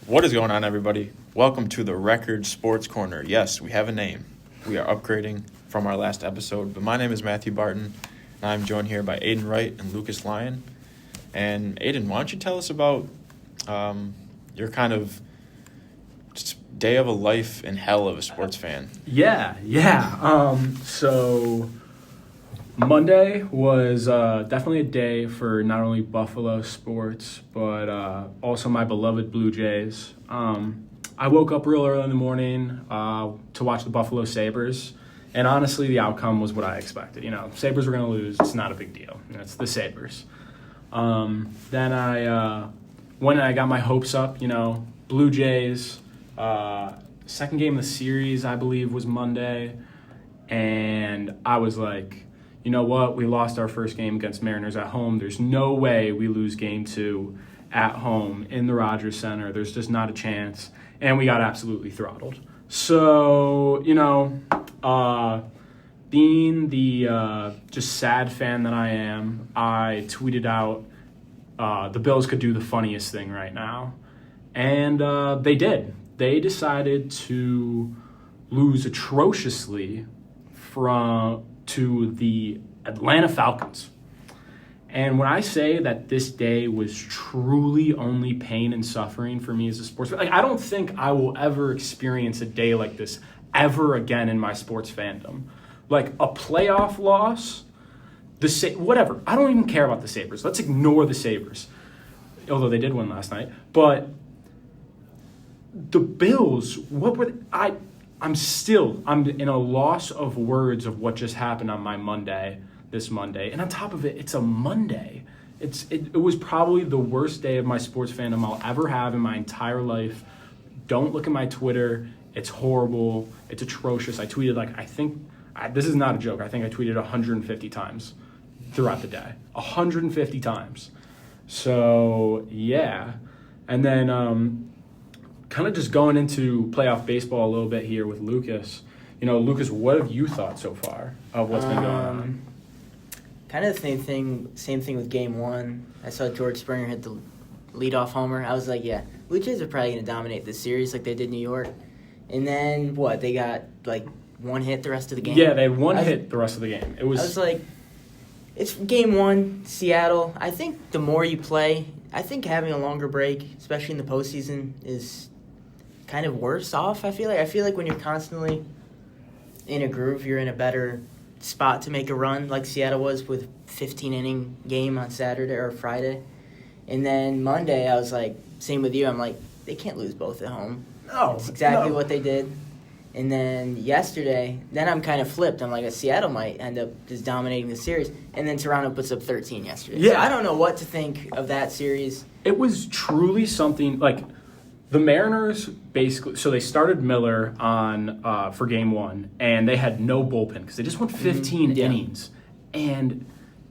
What is going on, everybody? Welcome to the Record Sports Corner. Yes, we have a name. We are upgrading from our last episode, but my name is Matthew Barton, and I'm joined here by Aidan Wright and Lucas Lyon. And Aidan, why don't you tell us about your kind of just day of a life in hell of a sports fan? So Monday was definitely a day for not only Buffalo sports, but also my beloved Blue Jays. I woke up real early in the morning to watch the Buffalo Sabres, and honestly, the outcome was what I expected. You know, Sabres were going to lose. It's not a big deal. It's the Sabres. Then I went and I got my hopes up, Blue Jays. Second game of the series, I believe, was Monday. And I was like, you know what? We lost our first game against Mariners at home. There's no way we lose game 2 at home in the Rogers Center. There's just not a chance. And we got absolutely throttled. So, being the just sad fan that I am, I tweeted out the Bills could do the funniest thing right now. And they did. They decided to lose atrociously to the Atlanta Falcons. And when I say that this day was truly only pain and suffering for me as a sports fan, I don't think I will ever experience a day like this ever again in my sports fandom. Like a playoff loss, whatever. I don't even care about the Sabres. Let's ignore the Sabres, although they did win last night. But the Bills, I'm in a loss of words of what just happened on this Monday. And on top of it, it's a Monday. It was probably the worst day of my sports fandom I'll ever have in my entire life. Don't look at my Twitter. It's horrible. It's atrocious. I tweeted this is not a joke. I think I tweeted 150 times throughout the day. 150 times. So, yeah. And then kind of just going into playoff baseball a little bit here with Lucas. Lucas, what have you thought so far of what's been going on? Kind of the same thing with Game 1. I saw George Springer hit the leadoff homer. I was like, yeah, Blue Jays are probably going to dominate this series like they did New York. And then, they got, one hit the rest of the game? Yeah, they had one hit the rest of the game. I was like, it's Game 1, Seattle. I think the more you play, I think having a longer break, especially in the postseason, is kind of worse off, I feel like when you're constantly in a groove, you're in a better spot to make a run like Seattle was with 15-inning game on Saturday or Friday. And then Monday, I was like, same with you. I'm like, they can't lose both at home. No. That's exactly what they did. And then yesterday, I'm kind of flipped. I'm like, Seattle might end up just dominating the series. And then Toronto puts up 13 yesterday. Yeah. So I don't know what to think of that series. It was truly something, the Mariners basically, so they started Miller on for Game 1, and they had no bullpen because they just went 15 innings. And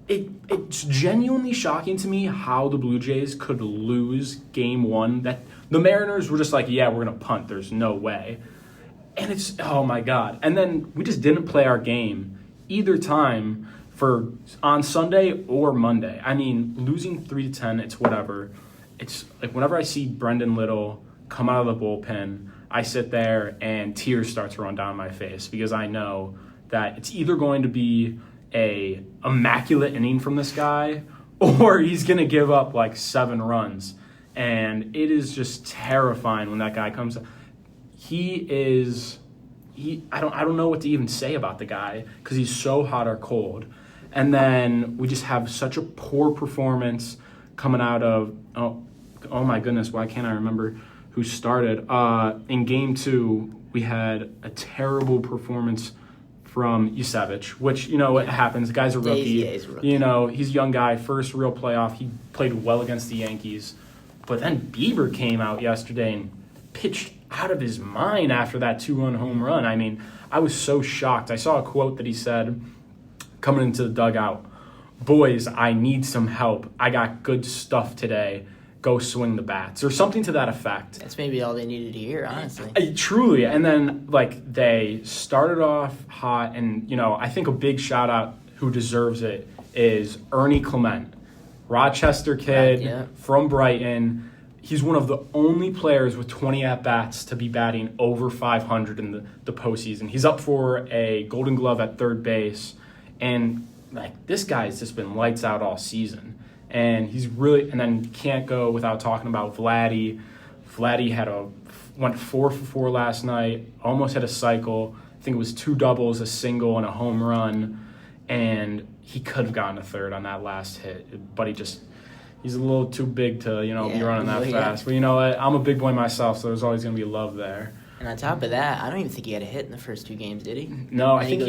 it's genuinely shocking to me how the Blue Jays could lose Game 1. That the Mariners were just like, yeah, we're going to punt. There's no way. And it's, oh my God. And then we just didn't play our game either time on Sunday or Monday. I mean, losing 3-10, it's whatever. It's like whenever I see Brendan Little come out of the bullpen, I sit there and tears start to run down my face because I know that it's either going to be a immaculate inning from this guy or he's going to give up 7 runs. And it is just terrifying when that guy comes up. I don't know what to even say about the guy because he's so hot or cold. And then we just have such a poor performance coming out of, oh my goodness, why can't I remember who started? In Game 2, we had a terrible performance from Yusevich, which, what happens. The guy's a rookie. He's a rookie. He's a young guy, first real playoff. He played well against the Yankees. But then Bieber came out yesterday and pitched out of his mind after that 2-run home run. I mean, I was so shocked. I saw a quote that he said coming into the dugout, "Boys, I need some help. I got good stuff today. Go swing the bats," or something to that effect. That's maybe all they needed to hear, honestly. Truly. And then, they started off hot, and, I think a big shout-out who deserves it is Ernie Clement. Rochester kid from Brighton. he's one of the only players with 20 at-bats to be batting over 500 in the postseason. He's up for a Golden Glove at third base, and like this guy's just been lights out all season. And he's really, and then can't go without talking about Vladdy. Vladdy went 4 for 4 last night, almost had a cycle. I think it was 2 doubles, a single, and a home run. And he could have gotten a third on that last hit, but he's a little too big to, be running that fast. But you know what? I'm a big boy myself, so there's always going to be love there. And on top of that, I don't even think he had a hit in the first 2 games, did he? No, I think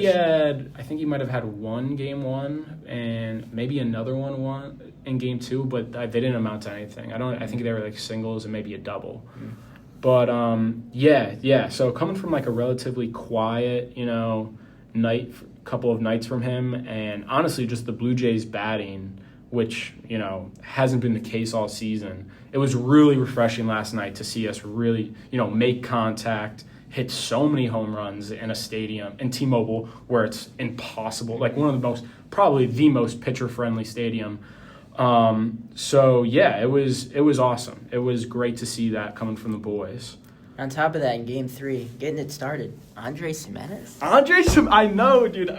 he might have had one game 1 and maybe another one in game 2, but they didn't amount to anything. I think they were like singles and maybe a double. Mm. But yeah. So coming from like a relatively quiet, couple of nights from him, and honestly just the Blue Jays batting, which, hasn't been the case all season. It was really refreshing last night to see us really, make contact, hit so many home runs in a stadium, in T-Mobile, where it's impossible, like probably the most pitcher-friendly stadium. So yeah, it was awesome. It was great to see that coming from the boys. On top of that, in Game 3, getting it started, Andres Gimenez. I know, dude.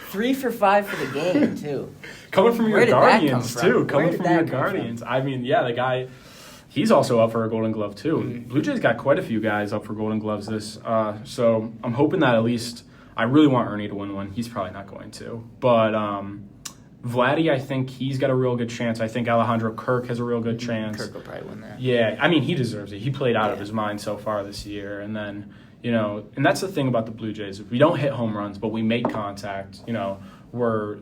3 for 5 for the game, too. Coming from your Guardians, too. Coming from your Guardians. I mean, yeah, the guy, he's also up for a Golden Glove, too. Mm-hmm. Blue Jays got quite a few guys up for Golden Gloves so I'm hoping that at least, I really want Ernie to win one. He's probably not going to. But Vladdy, I think he's got a real good chance. I think Alejandro Kirk has a real good chance. Kirk will probably win that. Yeah, I mean, he deserves it. He played out of his mind so far this year. And then, and that's the thing about the Blue Jays. We don't hit home runs, but we make contact. We're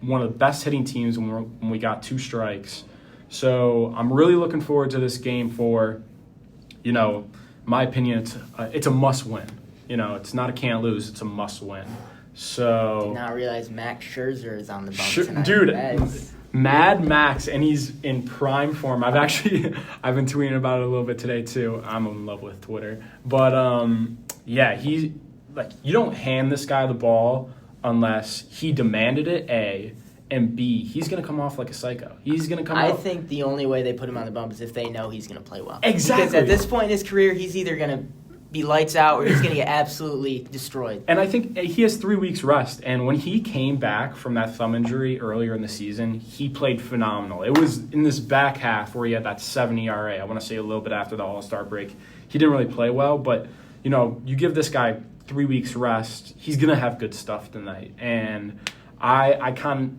one of the best hitting teams when we got 2 strikes. So I'm really looking forward to this game 4. My opinion, it's a must-win. It's not a can't lose. It's a must-win. So now I realize Max Scherzer is on the bump tonight. Dude, Mad Max, and he's in prime form. I've been tweeting about it a little bit today too. I'm in love with Twitter. But yeah, he's like, you don't hand this guy the ball unless he demanded it, A, and B, he's going to come off like a psycho. He's going to come I think the only way they put him on the bump is if they know he's going to play well. Exactly. Because at this point in his career, he's either going to be lights out or he's going to get absolutely destroyed. And I think he has 3 weeks rest. And when he came back from that thumb injury earlier in the season, he played phenomenal. It was in this back half where he had that 7 ERA. I want to say a little bit after the All-Star break. He didn't really play well, but, you give this guy 3 weeks rest, he's going to have good stuff tonight. And I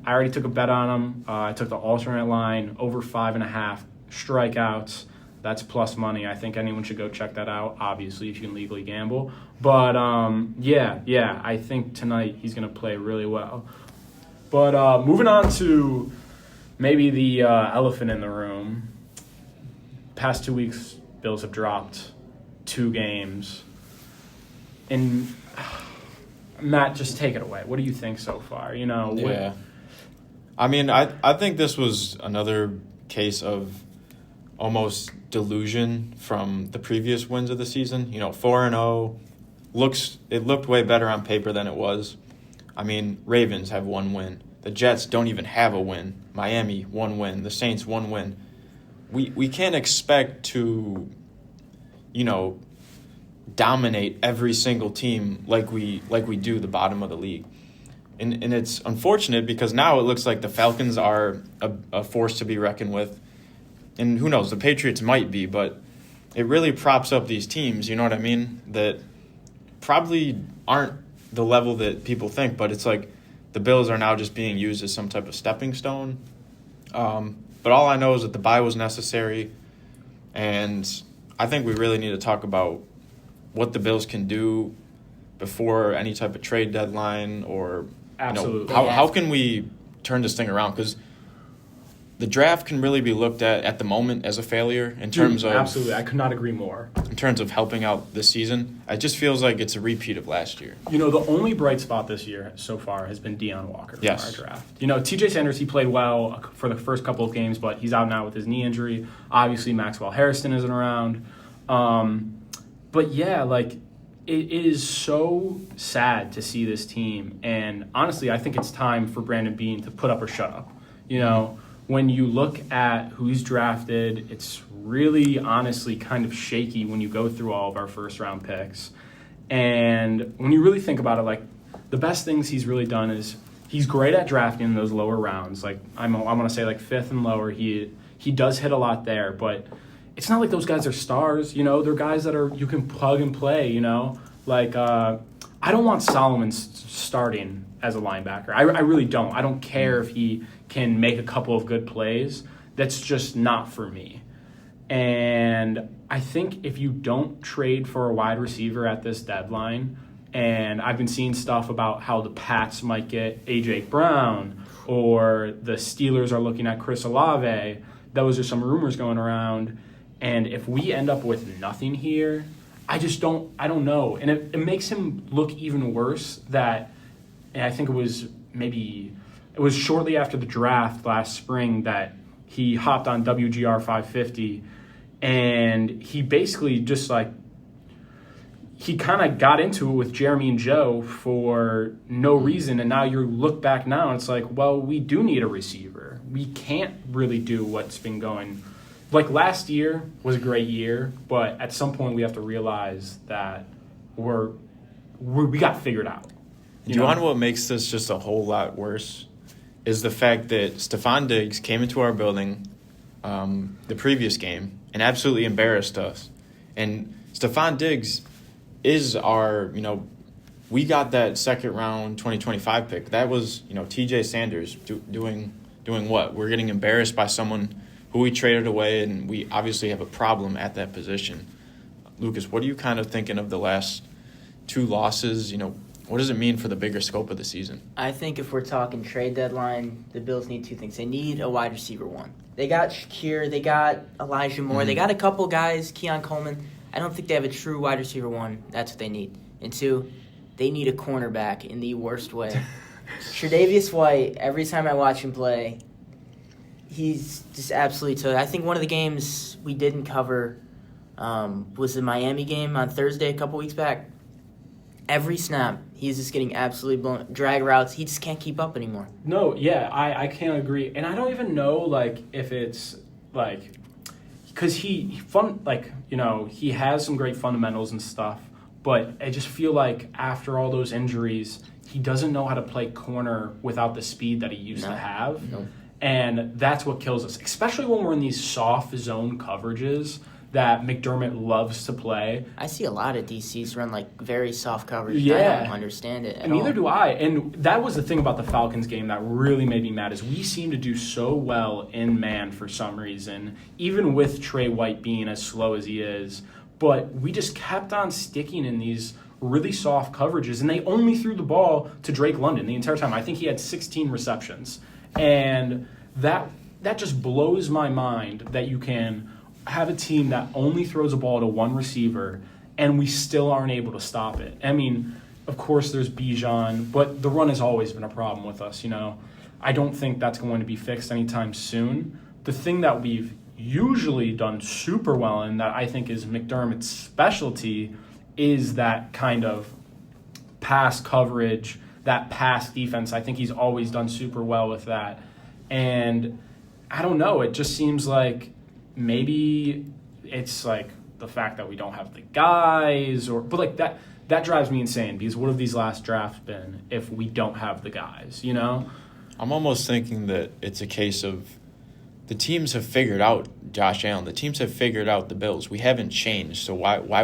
already took a bet on him. I took the alternate line, over 5.5 strikeouts. That's plus money. I think anyone should go check that out, obviously, if you can legally gamble. But, yeah, I think tonight he's going to play really well. But moving on to maybe the elephant in the room. Past 2 weeks, Bills have dropped 2 games. And, Matt, just take it away. What do you think so far? Yeah. I mean, I think this was another case of almost delusion from the previous wins of the season. 4-0 looked way better on paper than it was. I mean, Ravens have 1 win. The Jets don't even have a win. Miami 1 win. The Saints 1 win. We can't expect to, dominate every single team like we do the bottom of the league. And it's unfortunate because now it looks like the Falcons are a force to be reckoned with. And who knows, the Patriots might be, but it really props up these teams, you know what I mean, that probably aren't the level that people think, but it's like the Bills are now just being used as some type of stepping stone. But all I know is that the bye was necessary, and I think we really need to talk about what the Bills can do before any type of trade deadline or absolutely. How can we turn this thing around? Because the draft can really be looked at the moment as a failure in terms of... Absolutely. I could not agree more. In terms of helping out this season. It just feels like it's a repeat of last year. The only bright spot this year so far has been Deion Walker from our draft. TJ Sanders, he played well for the first couple of games, but he's out now with his knee injury. Obviously, Maxwell Harrison isn't around. But yeah, it is so sad to see this team. And honestly, I think it's time for Brandon Beane to put up or shut up. when you look at who's drafted, it's really honestly kind of shaky when you go through all of our first round picks. And when you really think about it, like the best things he's really done is he's great at drafting in those lower rounds. Like I'm going to say like 5th and lower. He does hit a lot there, but it's not like those guys are stars, you know. They're guys that are you can plug and play, you know. Like I don't want Solomon starting as a linebacker. I really don't. I don't care if he can make a couple of good plays. That's just not for me. And I think if you don't trade for a wide receiver at this deadline, and I've been seeing stuff about how the Pats might get A.J. Brown or the Steelers are looking at Chris Olave. Those are some rumors going around. And if we end up with nothing here, I don't know. And it makes him look even worse that, and I think it was shortly after the draft last spring that he hopped on WGR 550 and he basically just like, he kind of got into it with Jeremy and Joe for no reason. And now you look back now and it's like, well, we do need a receiver. We can't really do what's been going. Like last year was a great year, but at some point we have to realize that we got figured out. Do you want what makes this just a whole lot worse is the fact that Stephon Diggs came into our building the previous game and absolutely embarrassed us. And Stephon Diggs is our, we got that second round 2025 pick. That was, TJ Sanders doing what? We're getting embarrassed by someone who we traded away, and we obviously have a problem at that position. Lucas, what are you kind of thinking of the last 2 losses? What does it mean for the bigger scope of the season? I think if we're talking trade deadline, the Bills need 2 things. They need a wide receiver 1. They got Shakir, they got Elijah Moore, They got a couple guys, Keon Coleman. I don't think they have a true wide receiver 1. That's what they need. And 2, they need a cornerback in the worst way. Tre'Davious White, every time I watch him play, he's just absolutely tough. I think one of the games we didn't cover was the Miami game on Thursday a couple weeks back. Every snap, he's just getting absolutely blown. Drag routes, he just can't keep up anymore. No, yeah, I can't agree. And I don't even know, if it's, because he has some great fundamentals and stuff, but I just feel like after all those injuries, he doesn't know how to play corner without the speed that he used to have. No. And that's what kills us, especially when we're in these soft zone coverages that McDermott loves to play. I see a lot of DCs run very soft coverage. Yeah. I don't understand it at Neither all. do I. And that was the thing about the Falcons game that really made me mad is we seem to do so well in man for some reason, even with Trey White being as slow as he is. But we just kept on sticking in these really soft coverages, and they only threw the ball to Drake London the entire time. I think he had 16 receptions. And that just blows my mind that you can have a team that only throws a ball to one receiver and we still aren't able to stop it. I mean, of course there's Bijan, but the run has always been a problem with us, I don't think that's going to be fixed anytime soon. The thing that we've usually done super well in that I think is McDermott's specialty is that kind of pass coverage, that pass defense. I think he's always done super well with that. And I don't know, it just seems like maybe it's the fact that we don't have the guys but that drives me insane because what have these last drafts been if we don't have the guys, I'm almost thinking that it's a case of the teams have figured out Josh Allen. The teams have figured out the Bills. We haven't changed. So why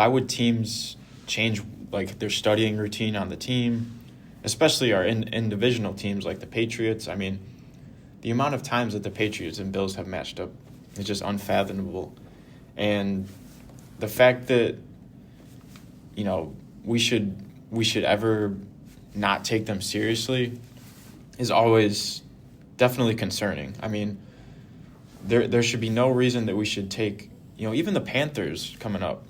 would teams change their studying routine on the team, especially our in divisional teams like the Patriots? I mean, the amount of times that the Patriots and Bills have matched up is just unfathomable. And the fact that, we should ever not take them seriously is always definitely concerning. I mean, there should be no reason that we should take, even the Panthers coming up.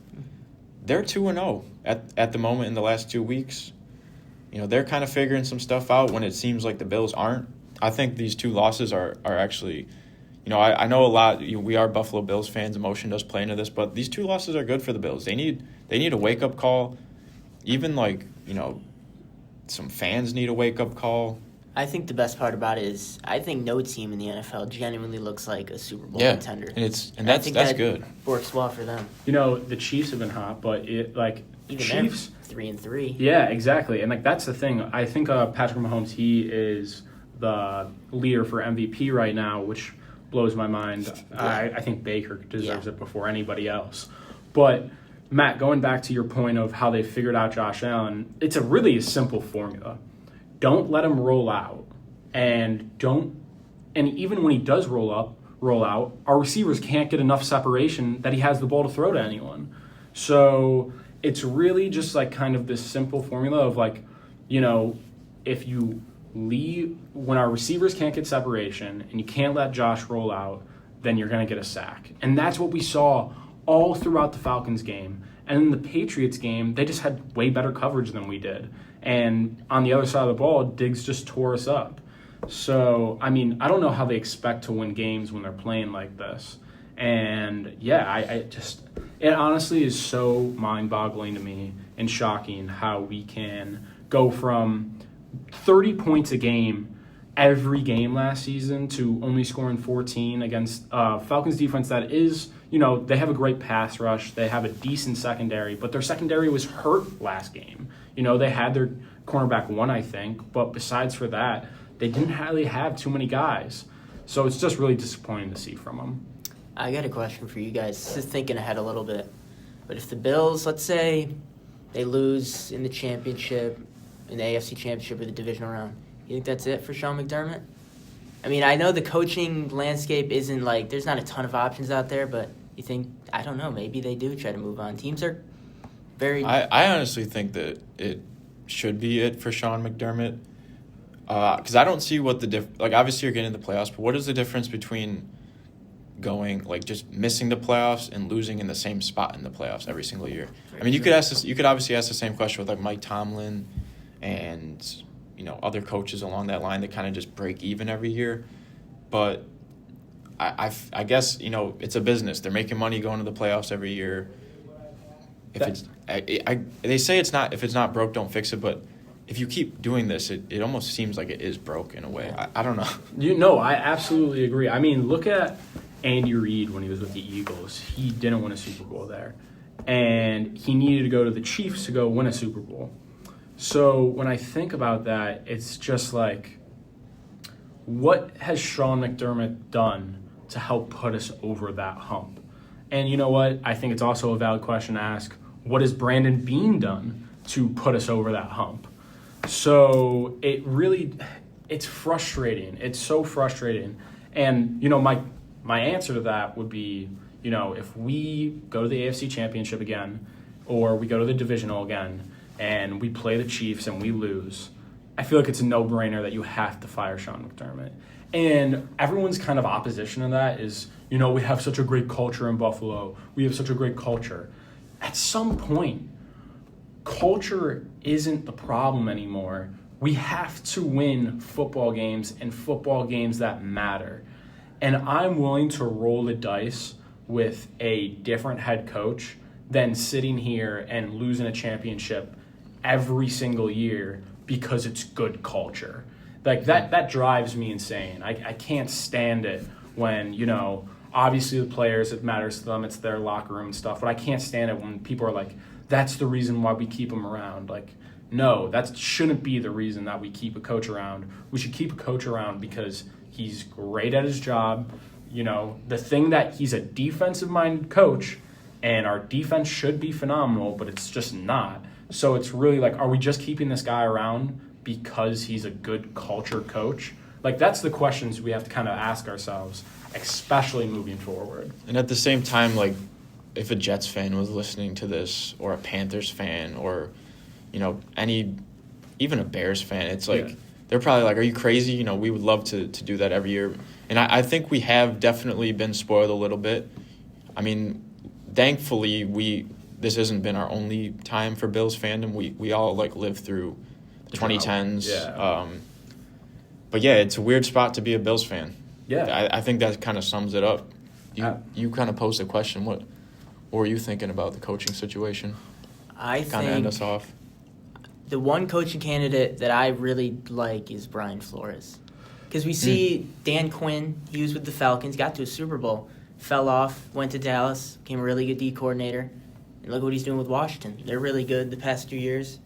They're 2-0 at the moment in the last 2 weeks. They're kind of figuring some stuff out when it seems like the Bills aren't. I think these 2 losses are actually, I know a lot. We are Buffalo Bills fans. Emotion does play into this, but these 2 losses are good for the Bills. They need a wake up call. Even some fans need a wake up call. I think the best part about it is I think no team in the NFL genuinely looks like a Super Bowl Yeah, contender. and I think that's good. Works well for them. The Chiefs have been hot, but Even Chiefs 3-3. Yeah, exactly. And that's the thing. I think Patrick Mahomes, he is the leader for MVP right now, which blows my mind. I think Baker deserves it before anybody else. But Matt, going back to your point of how they figured out Josh Allen, it's a really simple formula. Don't let him roll out, and even when he does roll out, our receivers can't get enough separation that he has the ball to throw to anyone. So it's really just like kind of this simple formula of if you leave when our receivers can't get separation and you can't let Josh roll out, then you're going to get a sack. And that's what we saw all throughout the Falcons game. And in the Patriots game, they just had way better coverage than we did. And on the other side of the ball, Diggs just tore us up. So, I don't know how they expect to win games when they're playing like this. And, yeah, it honestly is so mind-boggling to me and shocking how we can go from 30 points a game every game last season to only scoring 14 against Falcons defense that is, they have a great pass rush. They have a decent secondary, but their secondary was hurt last game. They had their cornerback one, I think, but besides for that, they didn't really have too many guys. So it's just really disappointing to see from them. I got a question for you guys. Just thinking ahead a little bit. But if the Bills, let's say, they lose in the championship, in the AFC championship or the divisional round, you think that's it for Sean McDermott? I know the coaching landscape isn't there's not a ton of options out there, but you think, I don't know, maybe they do try to move on. Teams are very... I honestly think that it should be it for Sean McDermott because I don't see what the obviously you're getting the playoffs, but what is the difference between going just missing the playoffs and losing in the same spot in the playoffs every single year? You could obviously ask the same question with Mike Tomlin and other coaches along that line that kind of just break even every year, but I guess it's a business. They're making money going to the playoffs every year. They say if it's not broke, don't fix it, but if you keep doing this, it almost seems like it is broke in a way. I don't know. I absolutely agree. Look at Andy Reid when he was with the Eagles. He didn't win a Super Bowl there, and he needed to go to the Chiefs to go win a Super Bowl. So when I think about that, it's just what has Sean McDermott done to help put us over that hump? And you know what? I think it's also a valid question to ask, what has Brandon Beane done to put us over that hump? So it's frustrating. It's so frustrating. And, my answer to that would be, if we go to the AFC Championship again, or we go to the Divisional again, and we play the Chiefs and we lose, I feel like it's a no-brainer that you have to fire Sean McDermott. And everyone's kind of opposition to that is, we have such a great culture in Buffalo. We have such a great culture. At some point, culture isn't the problem anymore. We have to win football games and football games that matter. And I'm willing to roll the dice with a different head coach than sitting here and losing a championship every single year because it's good culture. That drives me insane. I can't stand it when, obviously the players, it matters to them, it's their locker room and stuff, but I can't stand it when people are that's the reason why we keep him around. No, that shouldn't be the reason that we keep a coach around. We should keep a coach around because he's great at his job. The thing that he's a defensive-minded coach, and our defense should be phenomenal, but it's just not. So it's really are we just keeping this guy around because he's a good culture coach? That's the questions we have to kind of ask ourselves, especially moving forward. And at the same time, if a Jets fan was listening to this, or a Panthers fan, or, even a Bears fan, it's they're probably are you crazy? We would love to do that every year. And I think we have definitely been spoiled a little bit. Thankfully, this hasn't been our only time for Bills fandom. We all lived through the 2010s. Yeah. But yeah, it's a weird spot to be a Bills fan. Yeah. I think that kind of sums it up. You kind of posed a question. What were you thinking about the coaching situation? I kind of end us off. the one coaching candidate that I really like is Brian Flores. Because we see Dan Quinn, he was with the Falcons, got to a Super Bowl, fell off, went to Dallas, became a really good D coordinator. And look what he's doing with Washington. They're really good the past 2 years.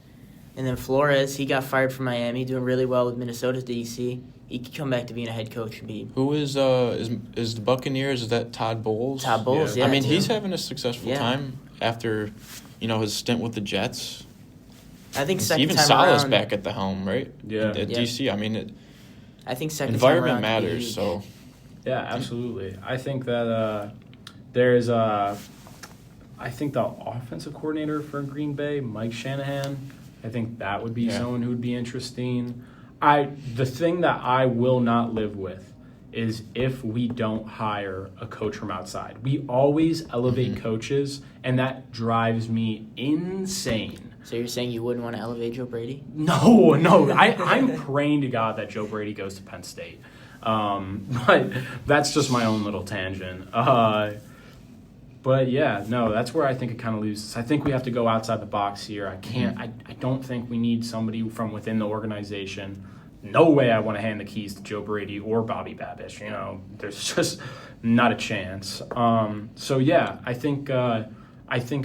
And then Flores, he got fired from Miami, doing really well with Minnesota's DC. He could come back to being a head coach and be... Who is the Buccaneers? Is that Todd Bowles? Todd Bowles, yeah. I mean, too. he's having a successful time after, his stint with the Jets. I think second Even time Salah's around, back at the helm, right? Yeah. At DC, I mean, I think second environment time around could be matters, huge. so... Yeah, absolutely. I think that there's I think the offensive coordinator for Green Bay, Mike Shanahan, I think that would be someone who would be interesting. The thing that I will not live with is if we don't hire a coach from outside. We always elevate coaches, and that drives me insane. So you're saying you wouldn't want to elevate Joe Brady? No. I'm praying to God that Joe Brady goes to Penn State. But that's just my own little tangent. But yeah, no, that's where I think it kind of loses. I think we have to go outside the box here. I don't think we need somebody from within the organization. No way I want to hand the keys to Joe Brady or Bobby Babish. There's just not a chance. So yeah, I think I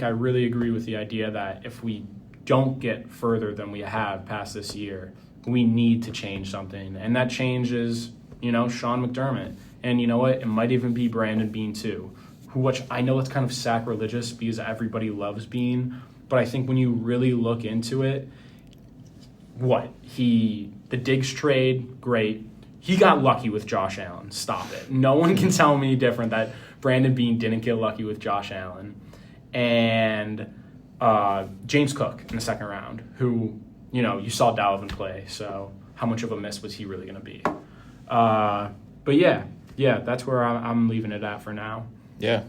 really agree with the idea that if we don't get further than we have past this year, we need to change something. And that change is, Sean McDermott. And you know what? It might even be Brandon Beane too. Which I know it's kind of sacrilegious because everybody loves Beane, but I think when you really look into it, the Diggs trade, great. He got lucky with Josh Allen. Stop it. No one can tell me different that Brandon Beane didn't get lucky with Josh Allen. And James Cook in the second round, who, you saw Dalvin play, so how much of a miss was he really going to be? But yeah, that's where I'm leaving it at for now. Yeah,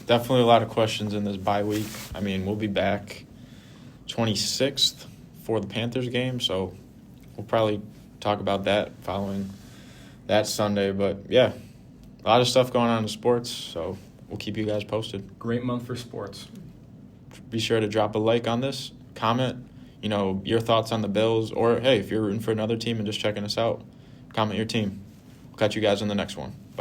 definitely a lot of questions in this bye week. I mean, we'll be back 26th for the Panthers game, so we'll probably talk about that following that Sunday. But, yeah, a lot of stuff going on in sports, so we'll keep you guys posted. Great month for sports. Be sure to drop a like on this, comment, your thoughts on the Bills, or, hey, if you're rooting for another team and just checking us out, comment your team. We'll catch you guys in the next one. Bye.